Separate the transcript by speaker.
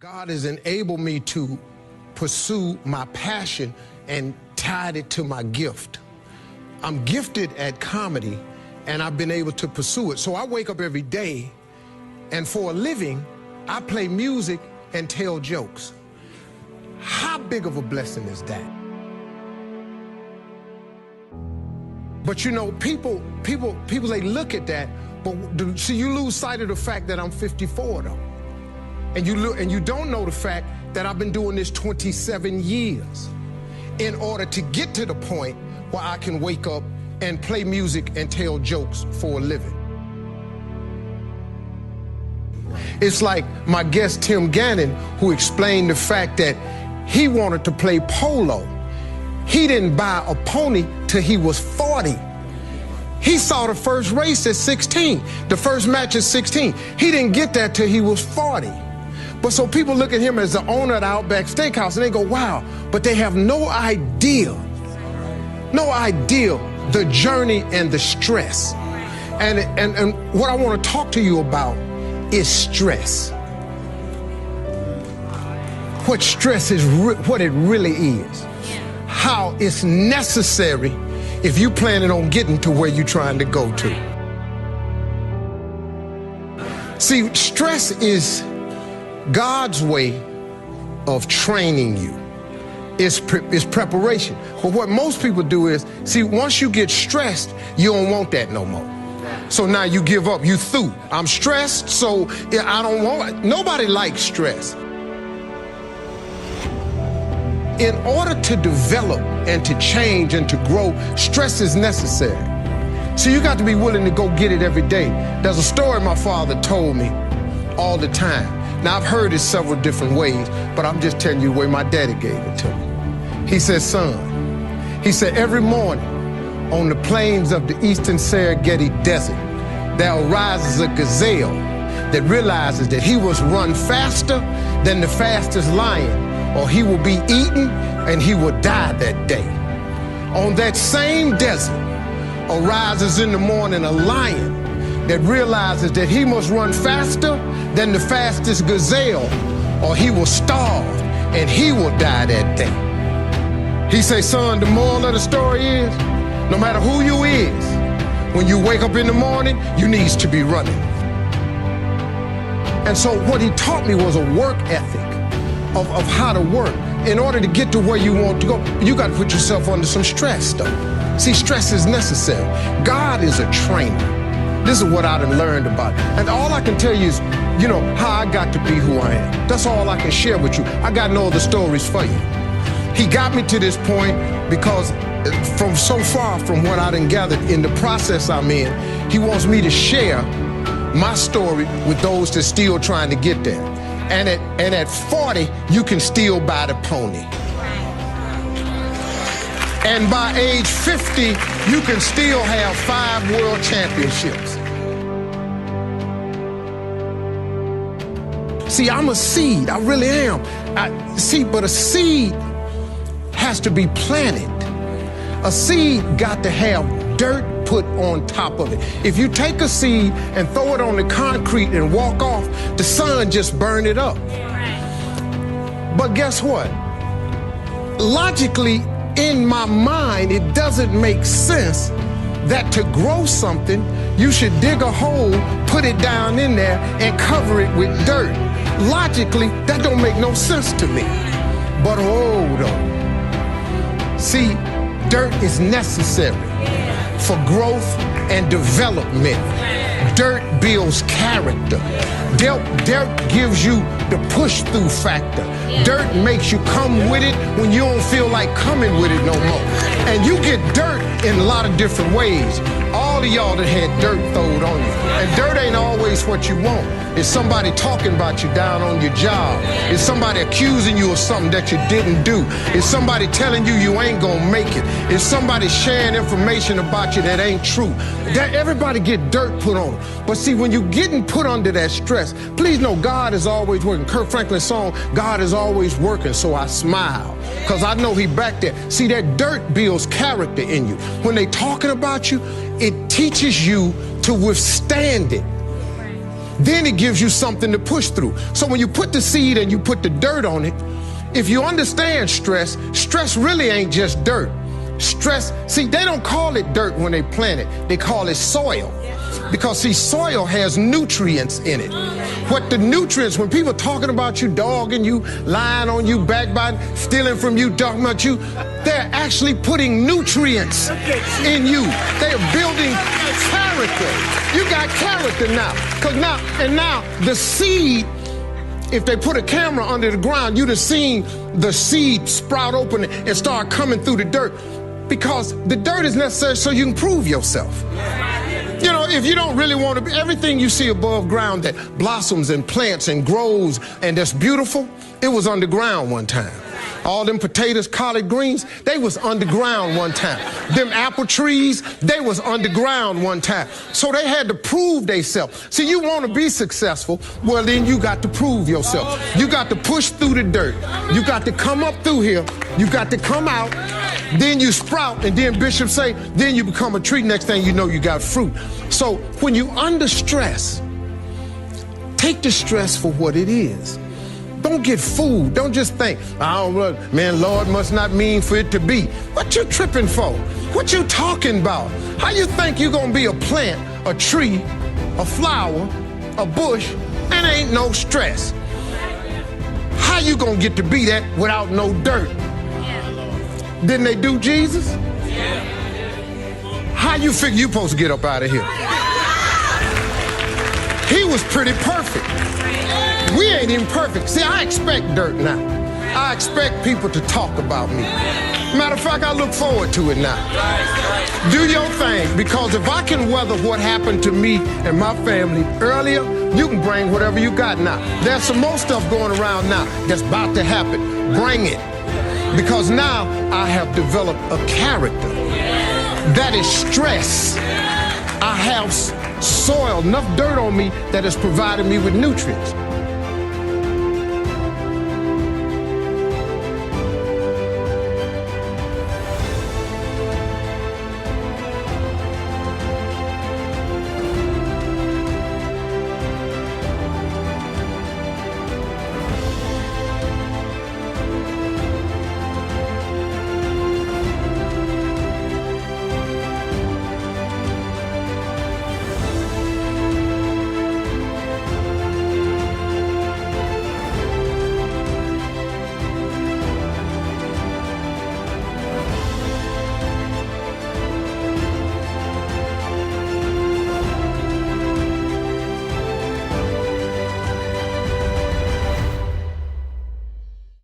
Speaker 1: God has enabled me to pursue my passion and tied it to my gift. I'm gifted at comedy, and I've been able to pursue it. So I wake up every day, and for a living, I play music and tell jokes. How big of a blessing is that? But you know, people, they look at that, but see, you lose sight of the fact that I'm 54 though. And you don't know the fact that I've been doing this 27 years in order to get to the point where I can wake up and play music and tell jokes for a living. It's like my guest Tim Gannon, who explained the fact that he wanted to play polo. He didn't buy a pony till he was 40. He saw the first race at 16, the first match at 16. He didn't get that till he was 40. But so people look at him as the owner of the Outback Steakhouse and they go, wow, but they have no idea the journey and the stress. And what I want to talk to you about is stress. What stress is, what it really is. How it's necessary if you're planning on getting to where you're trying to go to. See, stress is God's way of training you. It's preparation. But what most people do is, see, once you get stressed, you don't want that no more. So now you give up, you through. I'm stressed, so I don't want it. Nobody likes stress. In order to develop and to change and to grow, stress is necessary. So you got to be willing to go get it every day. There's a story my father told me all the time. Now, I've heard it several different ways, but I'm just telling you the way my daddy gave it to me. He said, son, he said, every morning on the plains of the eastern Serengeti Desert, there arises a gazelle that realizes that he must run faster than the fastest lion, or he will be eaten and he will die that day. On that same desert arises in the morning a lion that realizes that he must run faster than the fastest gazelle, or he will starve and he will die that day. He say, son, the moral of the story is, no matter who you is, when you wake up in the morning, you needs to be running. And so what he taught me was a work ethic of how to work. In order to get to where you want to go, you got to put yourself under some stress, though. See, stress is necessary. God is a trainer. This is what I done learned about. And all I can tell you is, you know, how I got to be who I am. That's all I can share with you. I got no other stories for you. He got me to this point because from so far from what I done gathered in the process I'm in, he wants me to share my story with those that's still trying to get there. And at 40, you can still buy the pony. And by age 50, you can still have 5 world championships. See, I'm a seed, I really am. But a seed has to be planted. A seed got to have dirt put on top of it. If you take a seed and throw it on the concrete and walk off, the sun just burn it up. But guess what? Logically, in my mind, it doesn't make sense that to grow something, you should dig a hole, put it down in there, and cover it with dirt. Logically, that don't make no sense to me. But hold on. See, dirt is necessary for growth and development. Dirt builds character. Dirt gives you the push-through factor. Dirt makes you come with it when you don't feel like coming with it no more. And you get dirt in a lot of different ways. All of y'all that had dirt thrown on you. And dirt ain't always what you want. It's somebody talking about you down on your job. It's somebody accusing you of something that you didn't do. It's somebody telling you you ain't gonna make it. It's somebody sharing information about you that ain't true. Everybody get dirt put on them. But see, when you're getting put under that stress, please know God is always working. Kirk Franklin's song, God is always working, so I smile. Because I know he back there. See, that dirt builds character in you. When they talking about you, it teaches you to withstand it. then it gives you something to push through. So when you put the seed and you put the dirt on it, if you understand stress, stress really ain't just dirt. Stress, see, they don't call it dirt when they plant it. They call it soil. Because, see, soil has nutrients in it. What the nutrients, when people talking about you, dogging you, lying on you, backbiting, stealing from you, talking about you, they're actually putting nutrients in you. They're building character. You got character now. Now the seed, if they put a camera under the ground, you'd have seen the seed sprout open and start coming through the dirt. Because the dirt is necessary so you can prove yourself. You know, if you don't really want to be, everything you see above ground that blossoms and plants and grows and that's beautiful, it was underground one time. All them potatoes, collard greens, they was underground one time. Them apple trees, they was underground one time. So they had to prove themselves. See, you want to be successful, well, then you got to prove yourself. You got to push through the dirt. You got to come up through here. You got to come out. Then you sprout, and then Bishop say, then you become a tree. Next thing you know, you got fruit. So when you under stress, take the stress for what it is. Don't get fooled. Don't just think, oh, man, Lord must not mean for it to be. What you tripping for? What you talking about? How you think you gonna be a plant, a tree, a flower, a bush, and ain't no stress? How you gonna get to be that without no dirt? Didn't they do Jesus? How you figure you supposed to get up out of here? He was pretty perfect. We ain't even perfect. See, I expect dirt now. I expect people to talk about me. Matter of fact, I look forward to it now. Do your thing, because if I can weather what happened to me and my family earlier, you can bring whatever you got now. There's some more stuff going around now that's about to happen. Bring it. Because now I have developed a character that is stress. I have soil, enough dirt on me that has provided me with nutrients.